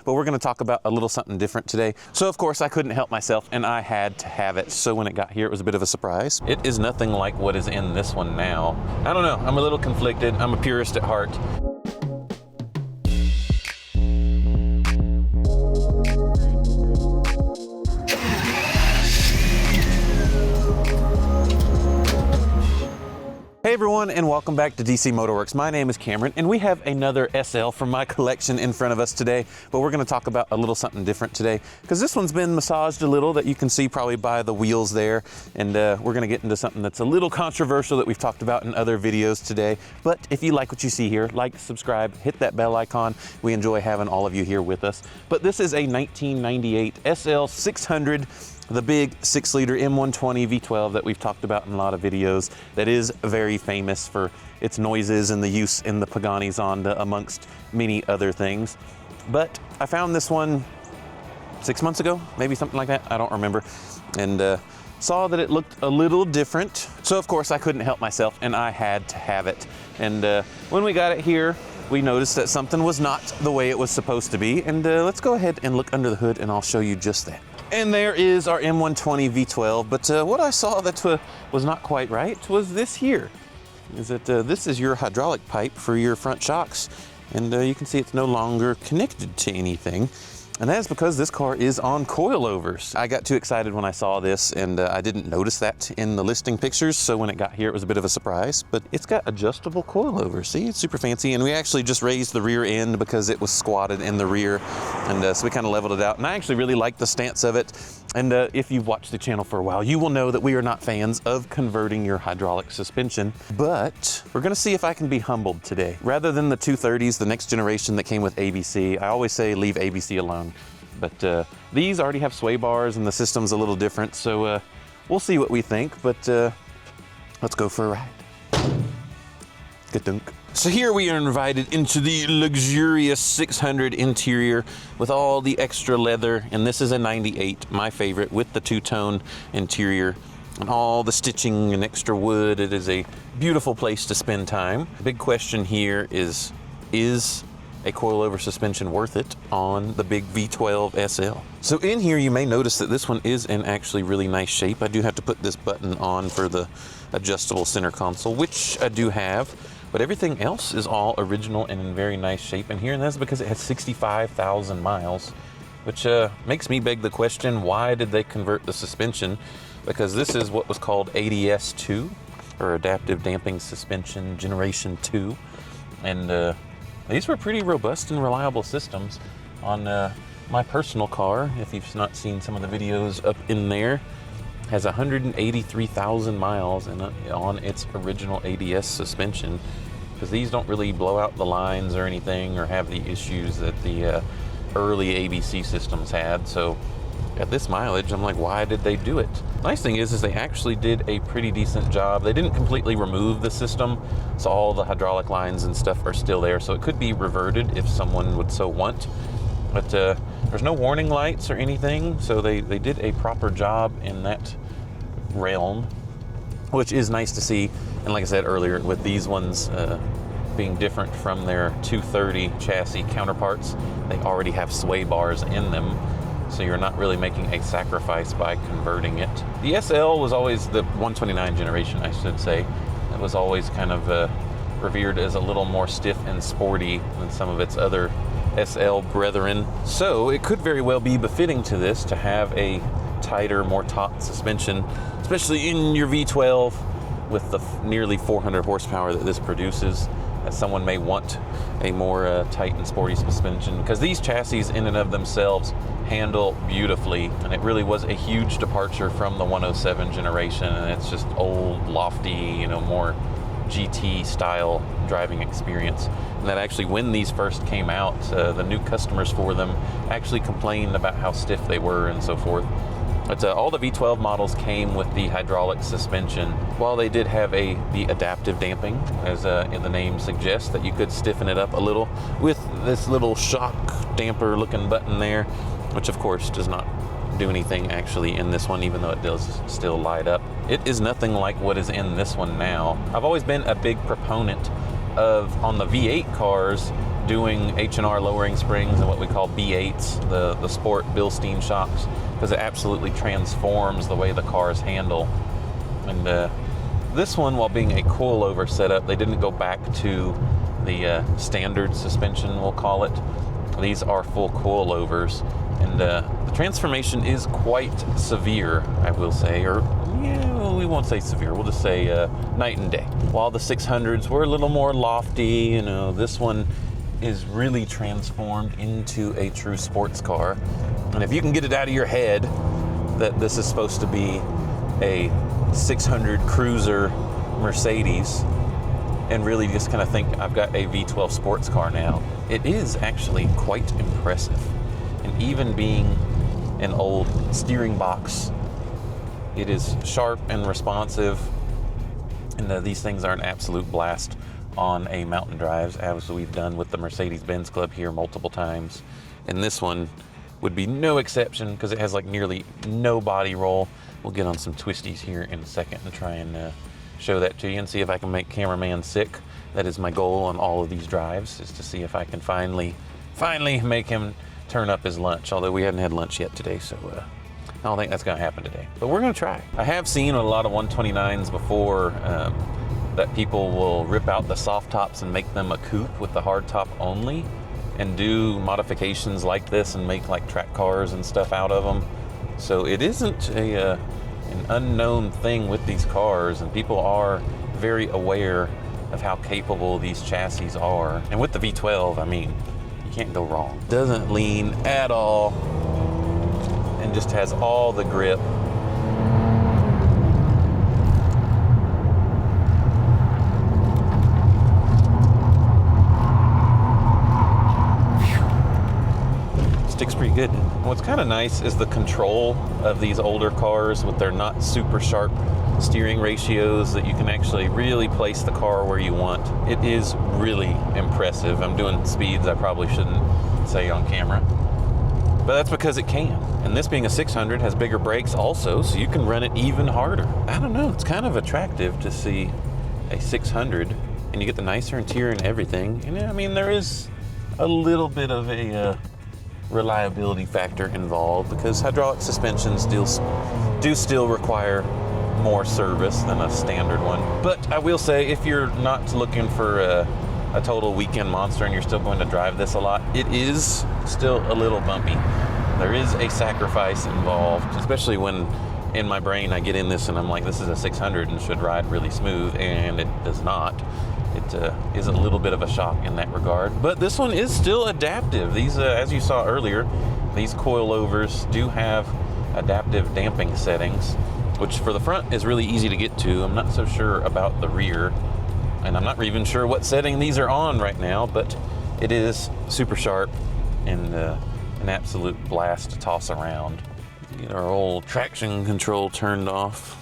but we're going to talk about a little something different today. So of course I couldn't help myself and I had to have it. So when it got here, it was a bit of a surprise. It is nothing like what is in this one now. I don't know, I'm a little conflicted. I'm a purist at heart. Hey everyone, and welcome back to DC MotorWerks. My name is Cameron, and we have another SL from my collection in front of us today, but we're going to talk about a little something different today, because this one's been massaged a little, that you can see probably by the wheels there, and we're going to get into something that's a little controversial that we've talked about in other videos today. But if you like what you see here, like, subscribe, hit that bell icon. We enjoy having all of you here with us. But this is a 1998 SL600, the big 6-liter M120 V12 that we've talked about in a lot of videos, that is very famous for its noises and the use in the Paganis Zonda, amongst many other things. But I found this one 6 months ago, maybe something like that, I don't remember, and saw that it looked a little different. So of course I couldn't help myself and I had to have it. And when we got it here, we noticed that something was not the way it was supposed to be. And let's go ahead and look under the hood and I'll show you just that. And there is our M120 V12, but what I saw that was not quite right was this here. Is that this is your hydraulic pipe for your front shocks, and you can see it's no longer connected to anything. And that is because this car is on coilovers. I got too excited when I saw this, and I didn't notice that in the listing pictures, so when it got here it was a bit of a surprise. But it's got adjustable coilovers. See, it's super fancy, and we actually just raised the rear end because it was squatted in the rear, and so we kind of leveled it out. And I actually really like the stance of it. And if you've watched the channel for a while, you will know that we are not fans of converting your hydraulic suspension, but we're gonna see if I can be humbled today. Rather than the 230s, the next generation that came with ABC, I always say leave ABC alone. But these already have sway bars and the system's a little different, so we'll see what we think, but let's go for a ride. Ka-dunk. So here we are invited into the luxurious 600 interior with all the extra leather, and this is a 98, my favorite, with the two-tone interior and all the stitching and extra wood. It is a beautiful place to spend time. The big question here is a coilover suspension worth it on the big V12 SL? So in here you may notice that this one is in actually really nice shape. I do have to put this button on for the adjustable center console, which I do have. But everything else is all original and in very nice shape in here, and that's because it has 65,000 miles, which makes me beg the question, why did they convert the suspension? Because this is what was called ADS2, or Adaptive Damping Suspension Generation 2, and these were pretty robust and reliable systems. On my personal car, if you've not seen some of the videos up in there, has 183,000 miles on its original ADS suspension, because these don't really blow out the lines or anything or have the issues that the early ABC systems had. So at this mileage, I'm like, why did they do it? Nice thing is they actually did a pretty decent job. They didn't completely remove the system, so all the hydraulic lines and stuff are still there, so it could be reverted if someone would so want. But there's no warning lights or anything, so they did a proper job in that realm, which is nice to see. And like I said earlier, with these ones being different from their 230 chassis counterparts, they already have sway bars in them, so you're not really making a sacrifice by converting it. The SL was always, the 129 generation I should say, it was always kind of revered as a little more stiff and sporty than some of its other SL brethren. So it could very well be befitting to this to have a tighter, more taut suspension, especially in your V12 with the nearly 400 horsepower that this produces, as someone may want a more tight and sporty suspension, because these chassis in and of themselves handle beautifully, and it really was a huge departure from the 107 generation, and it's just old, lofty, you know, more GT style driving experience. And that actually, when these first came out, the new customers for them actually complained about how stiff they were and so forth. But all the V12 models came with the hydraulic suspension. While they did have the adaptive damping, as in the name suggests, that you could stiffen it up a little with this little shock damper looking button there, which of course does not do anything actually in this one, even though it does still light up. It is nothing like what is in this one now. I've always been a big proponent of, on the V8 cars, doing H&R lowering springs and what we call B8s, the sport Bilstein shocks, because it absolutely transforms the way the cars handle. And this one, while being a coilover setup, they didn't go back to the standard suspension, we'll call it. These are full coilovers, and the transformation is quite severe, I will say, or yeah, we won't say severe, we'll just say night and day. While the 600s were a little more lofty, you know, this one is really transformed into a true sports car. And if you can get it out of your head that this is supposed to be a 600 cruiser Mercedes and really just kind of think I've got a V12 sports car now, it is actually quite impressive. And even being an old steering box, it is sharp and responsive, and these things are an absolute blast on a mountain drives, as we've done with the Mercedes-Benz Club here multiple times. And this one would be no exception because it has like nearly no body roll. We'll get on some twisties here in a second and try and show that to you and see if I can make cameraman sick. That is my goal on all of these drives, is to see if I can finally make him turn up his lunch, although we haven't had lunch yet today, so I don't think that's gonna happen today, but we're gonna try. I have seen a lot of 129s before that people will rip out the soft tops and make them a coupe with the hard top only and do modifications like this and make like track cars and stuff out of them. So it isn't an unknown thing with these cars, and people are very aware of how capable these chassis are. And with the V12, I mean, you can't go wrong. Doesn't lean at all and just has all the grip. Sticks pretty good. What's kind of nice is the control of these older cars with their not super sharp steering ratios, that you can actually really place the car where you want. It is really impressive. I'm doing speeds I probably shouldn't say on camera, but that's because it can. And this being a 600 has bigger brakes also, so you can run it even harder. I don't know, it's kind of attractive to see a 600 and you get the nicer interior and everything. And I mean, there is a little bit of a reliability factor involved because hydraulic suspensions do still require more service than a standard one. But I will say, if you're not looking for a total weekend monster and you're still going to drive this a lot, it is still a little bumpy. There is a sacrifice involved, especially when in my brain I get in this and I'm like, this is a 600 and should ride really smooth, and it does not. It is a little bit of a shock in that regard, but this one is still adaptive. These, as you saw earlier, these coilovers do have adaptive damping settings, which for the front is really easy to get to. I'm not so sure about the rear, and I'm not even sure what setting these are on right now, but it is super sharp and an absolute blast to toss around. Get our old traction control turned off,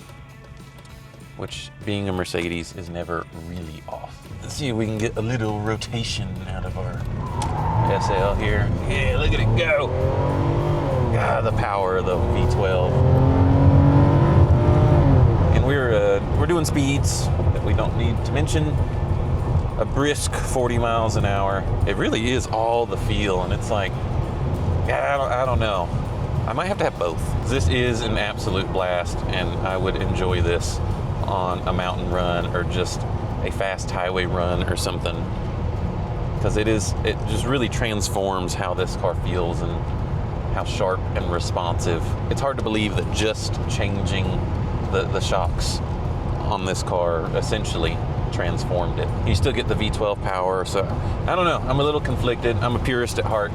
which being a Mercedes is never really off. Let's see if we can get a little rotation out of our SL here. Yeah, look at it go. God, the power of the V12. And we're doing speeds that we don't need to mention. A brisk 40 miles an hour. It really is all the feel, and it's like, I don't know. I might have to have both. This is an absolute blast, and I would enjoy this on a mountain run or just a fast highway run or something, because it just really transforms how this car feels and how sharp and responsive. It's hard to believe that just changing the shocks on this car essentially transformed it. You still get the V12 power, so I don't know. I'm a little conflicted. I'm a purist at heart,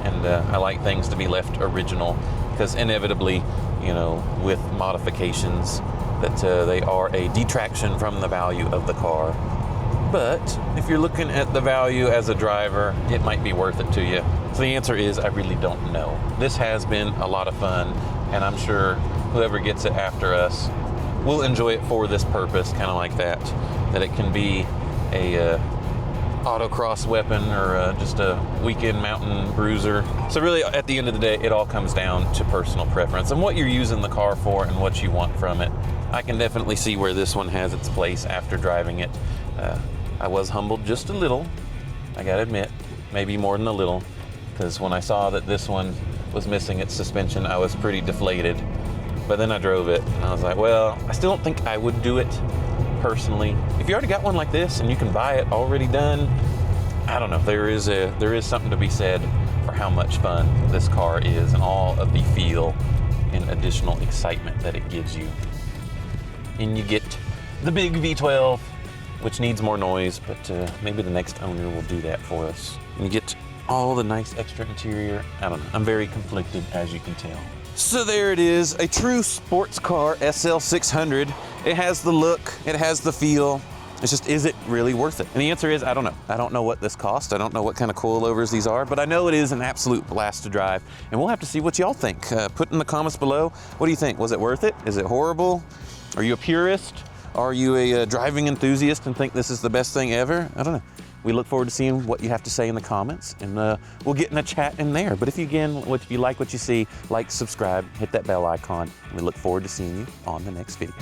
and I like things to be left original, because inevitably, you know, with modifications, that they are a detraction from the value of the car. But if you're looking at the value as a driver, it might be worth it to you. So the answer is, I really don't know. This has been a lot of fun, and I'm sure whoever gets it after us will enjoy it for this purpose, kind of like that it can be a autocross weapon or just a weekend mountain bruiser. So really, at the end of the day, it all comes down to personal preference and what you're using the car for and what you want from it. I can definitely see where this one has its place after driving it. I was humbled just a little, I gotta admit, maybe more than a little, because when I saw that this one was missing its suspension, I was pretty deflated. But then I drove it and I was like, well, I still don't think I would do it personally. If you already got one like this and you can buy it already done, I don't know, there is something to be said for how much fun this car is and all of the feel and additional excitement that it gives you. And you get the big V12, which needs more noise, but maybe the next owner will do that for us. And you get all the nice extra interior. I don't know, I'm very conflicted, as you can tell. So there it is, a true sports car SL600. It has the look, it has the feel. It's just, is it really worth it? And the answer is, I don't know. I don't know what this cost. I don't know what kind of coilovers these are, but I know it is an absolute blast to drive. And we'll have to see what y'all think. Put in the comments below. What do you think? Was it worth it? Is it horrible? Are you a purist? Are you a driving enthusiast and think this is the best thing ever? I don't know. We look forward to seeing what you have to say in the comments, and we'll get in a chat in there. But if you like what you see, like, subscribe, hit that bell icon. We look forward to seeing you on the next video.